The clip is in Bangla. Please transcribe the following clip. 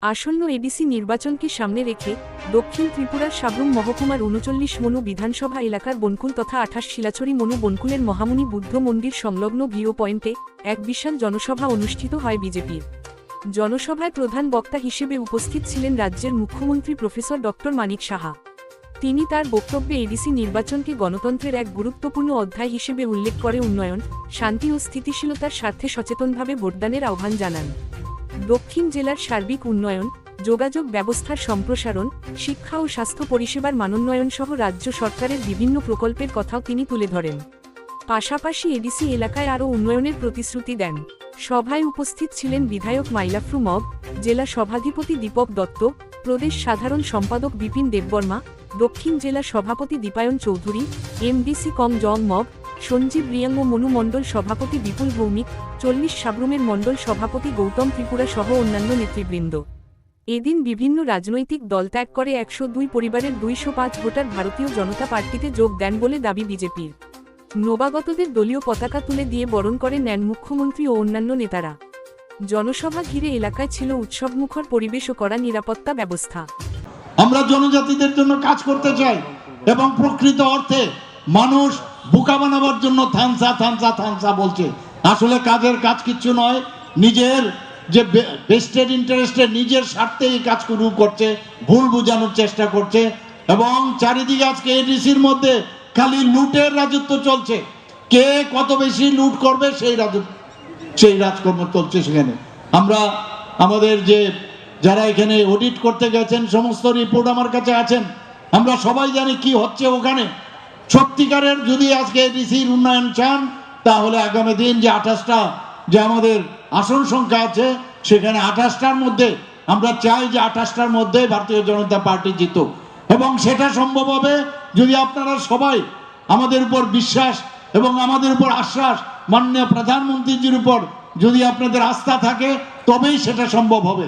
আসন্ন এডিসি নির্বাচনকে সামনে রেখে দক্ষিণ ত্রিপুরার সাব্রুম মহকুমার ৩৯ মনু বিধানসভা এলাকার বনকুল তথা ২৮ শিলাছড়ি মনু বনকুলের মহামুনি বুদ্ধ মন্দির সংলগ্ন ভিউ পয়েন্টে এক বিশাল জনসভা অনুষ্ঠিত হয় বিজেপির। জনসভায় প্রধান বক্তা হিসেবে উপস্থিত ছিলেন রাজ্যের মুখ্যমন্ত্রী প্রফেসর ডক্টর মানিক সাহা। তিনি তার বক্তব্যে এডিসি নির্বাচনকে গণতন্ত্রের এক গুরুত্বপূর্ণ অধ্যায় হিসেবে উল্লেখ করে উন্নয়ন, শান্তি ও স্থিতিশীলতার স্বার্থে সচেতনভাবে ভোটদানের আহ্বান জানান। দক্ষিণ জেলার সার্বিক উন্নয়ন, যোগাযোগ ব্যবস্থার সম্প্রসারণ, শিক্ষা ও স্বাস্থ্য পরিষেবার মানোন্নয়ন সহ রাজ্য সরকারের বিভিন্ন প্রকল্পের কথাও তিনি তুলে ধরেন। পাশাপাশি এডিসি এলাকায় আরও উন্নয়নের প্রতিশ্রুতি দেন। সভায় উপস্থিত ছিলেন বিধায়ক মাইলাফ্রু মগ, জেলা সভাধিপতি দীপক দত্ত, প্রদেশ সাধারণ সম্পাদক বিপিন দেববর্মা, দক্ষিণ জেলা সভাপতি দীপায়ন চৌধুরী, এমডিসি কং জং মগ, সঞ্জীব রিয়াং ও মনু মণ্ডল সভাপতি বিপুল ভৌমিক, ৪০ সাব্রুমের মণ্ডল সভাপতি গৌতম ত্রিপুরা সহ অন্যান্য নেতৃবৃন্দ। এদিন বিভিন্ন রাজনৈতিক দল ত্যাগ করে ১০২ পরিবারের ২০৫ ভোটার ভারতীয় জনতা পার্টিতে যোগ দেন বলে দাবি বিজেপির। নবাগতদের দলীয় পতাকা তুলে দিয়ে বরণ করে নেন মুখ্যমন্ত্রী ও অন্যান্য নেতারা। জনসভা ঘিরে এলাকায় ছিল উৎসবমুখর পরিবেশ ও কড়া নিরাপত্তা ব্যবস্থা। আমরা জনজাতিদের জন্য কাজ করতে চাই এবং প্রকৃত অর্থে মানুষ বোকা বানাবার জন্য থানসা থানসা থানসা বলছে। আসলে কাজের কাজ কিচ্ছু নয়, নিজের যে বেস্টেড ইন্টারেস্টে নিজের স্বার্থে এই কাজ শুরু করছে, ভুল বোঝানোর চেষ্টা করছে এবং চারিদিকে আজকে এডিসির মধ্যে খালি লুটের রাজত্ব চলছে। কে কত বেশি লুট করবে সেই রাজকর্ম চলছে সেখানে। আমরা আমাদের যে যারা এখানে অডিট করতে গেছেন সমস্ত রিপোর্ট আমার কাছে আছেন, আমরা সবাই জানি কি হচ্ছে ওখানে। সত্যিকারের যদি আজকে এডিসির উন্নয়ন চান তাহলে আগামী দিন যে ২৮টা যে আমাদের আসন সংখ্যা আছে সেখানে ২৮টার মধ্যে আমরা চাই যে ২৮টার মধ্যে ভারতীয় জনতা পার্টি জিতুক এবং সেটা সম্ভব হবে যদি আপনারা সবাই আমাদের উপর বিশ্বাস এবং আমাদের উপর আশ্বাস, মাননীয় প্রধানমন্ত্রীজির উপর যদি আপনাদের আস্থা থাকে তবেই সেটা সম্ভব হবে।